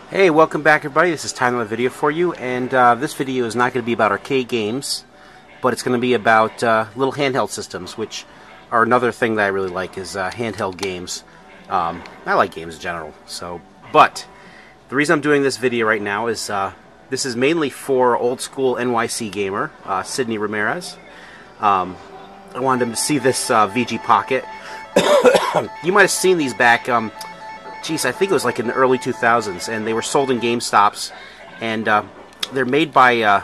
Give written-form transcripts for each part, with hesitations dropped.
Hey, welcome back everybody. This is time to have a video for you, and this video is not going to be about arcade games, but it's going to be about little handheld systems, which are another thing that I really like is handheld games. I like games in general, but the reason I'm doing this video right now is this is mainly for old school NYC gamer, Sydney Ramirez. I wanted him to see this VG Pocket. You might have seen these back geez, I think it was like in the early 2000s, and they were sold in GameStops, and they're made by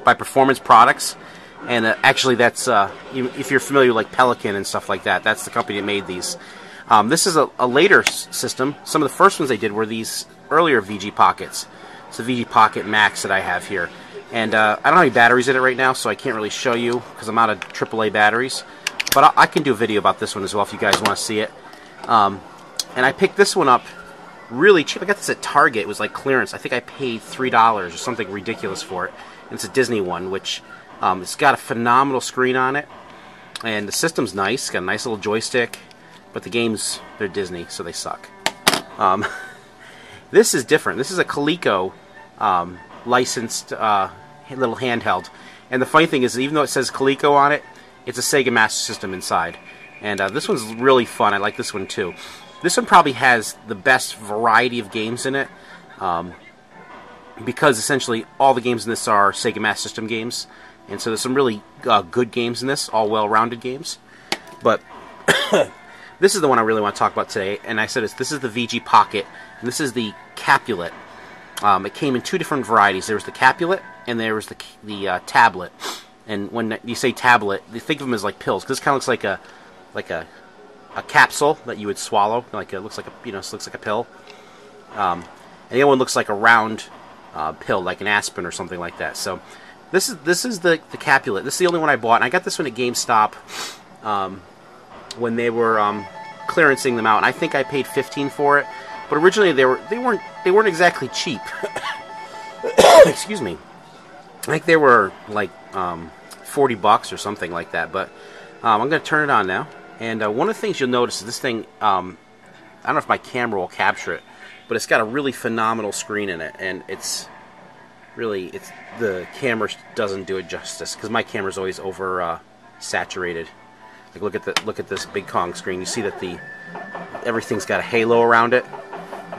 Performance Products, and actually that's, if you're familiar with like Pelican and stuff like that, that's the company that made these. This is a later system. Some of the first ones they did were these earlier VG Pockets. It's the VG Pocket Max that I have here, and I don't have any batteries in it right now, so I can't really show you because I'm out of AAA batteries, but I can do a video about this one as well if you guys want to see it. And I picked this one up really cheap. I got this at Target. It was like clearance. I think I paid $3 or something ridiculous for it. And it's a Disney one, which it's got a phenomenal screen on it. And the system's nice. It's got a nice little joystick. But the games, they're Disney, so they suck. This is different. This is a Coleco licensed little handheld. And the funny thing is, even though it says Coleco on it, it's a Sega Master System inside. And this one's really fun. I like this one too. This one probably has the best variety of games in it, because essentially all the games in this are Sega Master System games, and so there's some really good games in this, all well-rounded games. But this is the one I really want to talk about today, and I said this is the VG Pocket, and this is the Capulet. It came in two different varieties. There was the Capulet, and there was the tablet. And when you say tablet, you think of them as like pills, because this kind of looks like a capsule that you would swallow, it looks like a pill. And the other one looks like a round pill, like an aspirin or something like that. So this is the Capulet. This is the only one I bought, and I got this one at GameStop when they were clearancing them out. And I think I paid $15 for it, but originally they weren't exactly cheap. Excuse me. I think they were like $40 or something like that. But I'm going to turn it on now. And one of the things you'll notice is this thing, I don't know if my camera will capture it, but it's got a really phenomenal screen in it, and the camera doesn't do it justice, because my camera's always over saturated. Like look at this big Kong screen. You see that everything's got a halo around it.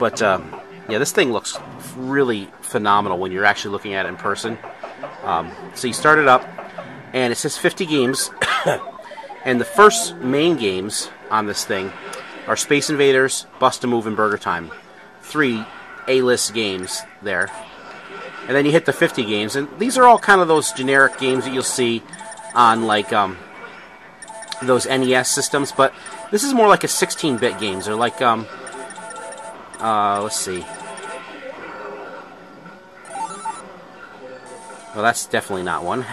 But yeah, this thing looks really phenomenal when you're actually looking at it in person. So you start it up, and it says 50 games. And the first main games on this thing are Space Invaders, Bust-A-Move, and Burger Time. 3 A-list games there. And then you hit the 50 games, and these are all kind of those generic games that you'll see on like those NES systems, but this is more like a 16-bit games. They're like let's see. Well, that's definitely not one.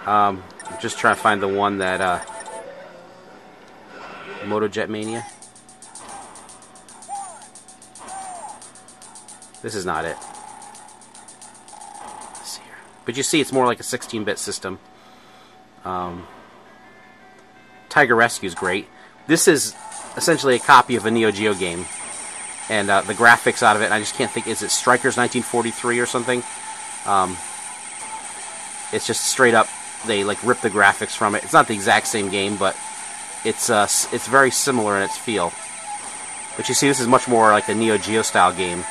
I'm just trying to find the one that MotoJet Mania. This is not it. Let's see here. But you see, it's more like a 16-bit system. Tiger Rescue is great. This is essentially a copy of a Neo Geo game, and the graphics out of it, and I just can't think. Is it Strikers 1943 or something? It's just straight up. They like rip the graphics from it. It's not the exact same game, but it's very similar in its feel. But you see, this is much more like a Neo Geo style game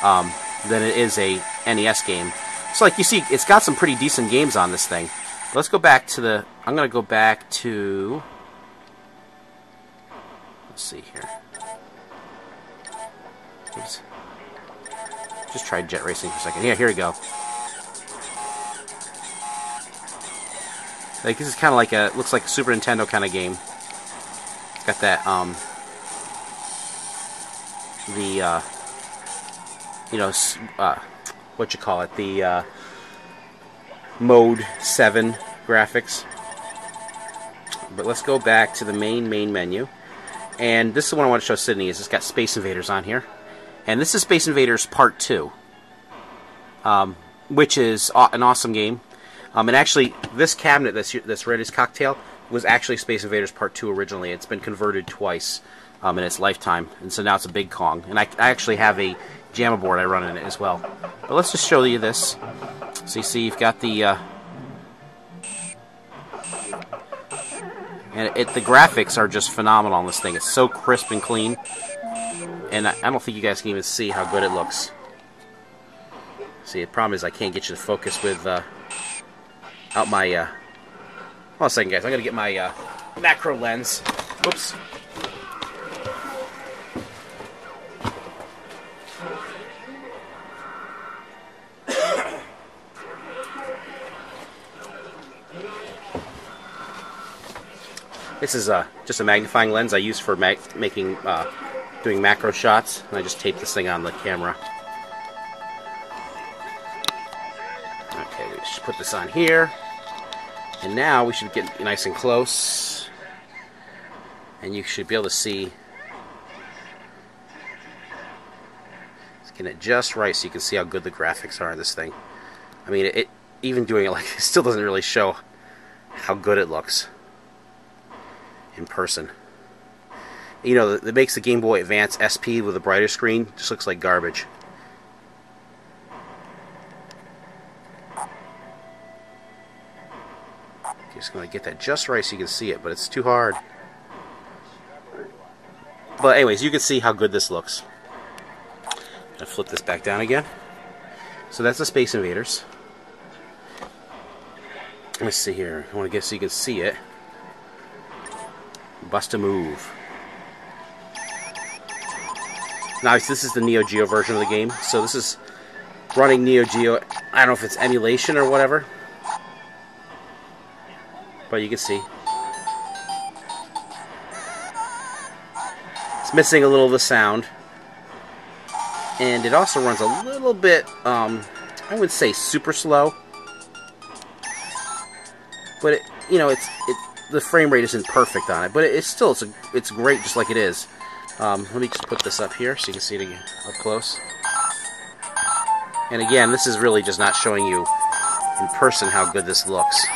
than it is a NES game. So like you see, it's got some pretty decent games on this thing. Let's go back to the. I'm gonna go back to. Let's see here. Oops. Just try jet racing for a second. Yeah, here we go. Like this is kind of like looks like a Super Nintendo kind of game. It's got that what you call it, the Mode 7 graphics. But let's go back to the main menu, and this is the one I want to show Sydney. It's got Space Invaders on here, and this is Space Invaders Part 2, which is an awesome game. And actually, this cabinet that's read as Cocktail was actually Space Invaders Part 2 originally. It's been converted twice. in its lifetime, and so now it's a big Kong. And I actually have a JAMA board I run in it as well. But let's just show you this. So you see you've got the and the graphics are just phenomenal on this thing. It's so crisp and clean, and I don't think you guys can even see how good it looks. See, the problem is I can't get you to focus with out my hold on a second, guys. I'm gonna get my macro lens. Whoops. This is just a magnifying lens I use for doing macro shots, and I just tape this thing on the camera. Okay, we should put this on here, and now we should get nice and close, and you should be able to see. Let's get it just right so you can see how good the graphics are in this thing. I mean, even doing it like this still doesn't really show how good it looks in person. You know, that makes the Game Boy Advance SP with a brighter screen just looks like garbage. Just going to get that just right so you can see it, but it's too hard. But anyways, you can see how good this looks. I'm going to flip this back down again. So that's the Space Invaders. Let's see here. I want to get so you can see it. Bust a move. Now this is the Neo Geo version of the game, so this is running Neo Geo. I don't know if it's emulation or whatever, but you can see it's missing a little of the sound, and it also runs a little bit. I wouldn't say super slow, but the frame rate isn't perfect on it, but it's great just like it is. Let me just put this up here so you can see it again, up close. And again, this is really just not showing you in person how good this looks.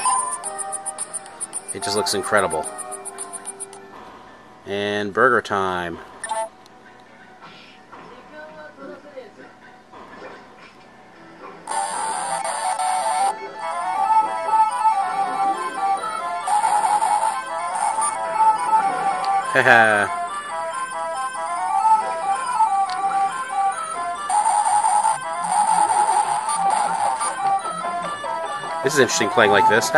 It just looks incredible. And burger time. Haha. This is interesting playing like this.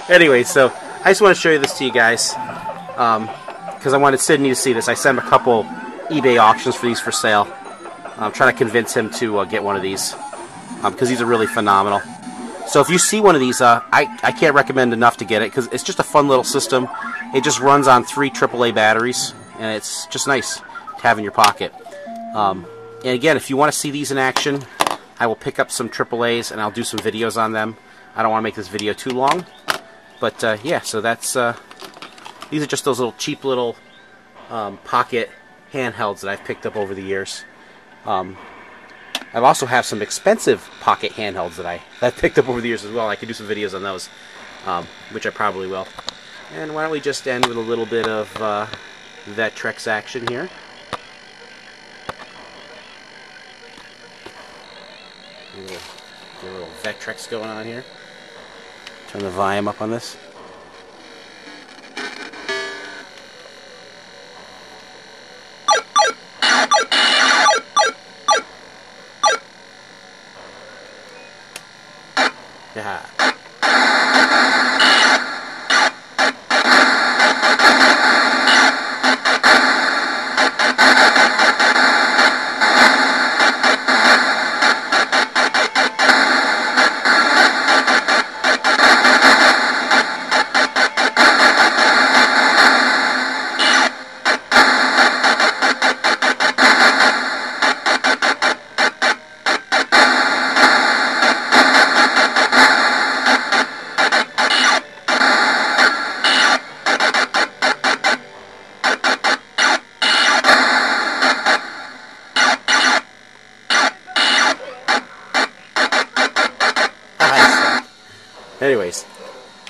Anyway, so I just want to show you this to you guys because I wanted Sydney to see this. I sent him a couple eBay auctions for these for sale. I'm trying to convince him to get one of these because these are really phenomenal. So if you see one of these, I can't recommend enough to get it because it's just a fun little system. It just runs on 3 AAA batteries, and it's just nice to have in your pocket. And again, if you want to see these in action, I will pick up some AAAs and I'll do some videos on them. I don't want to make this video too long, but yeah. So that's these are just those little cheap little pocket handhelds that I've picked up over the years. I also have some expensive pocket handhelds that I've picked up over the years as well. I could do some videos on those, which I probably will. And why don't we just end with a little bit of Vectrex action here. Get a little Vectrex going on here. Turn the volume up on this. Yeah.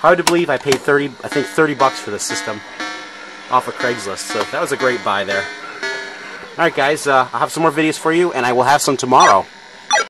Hard to believe I paid 30 bucks for this system off of Craigslist. So that was a great buy there. Alright guys, I'll have some more videos for you, and I will have some tomorrow.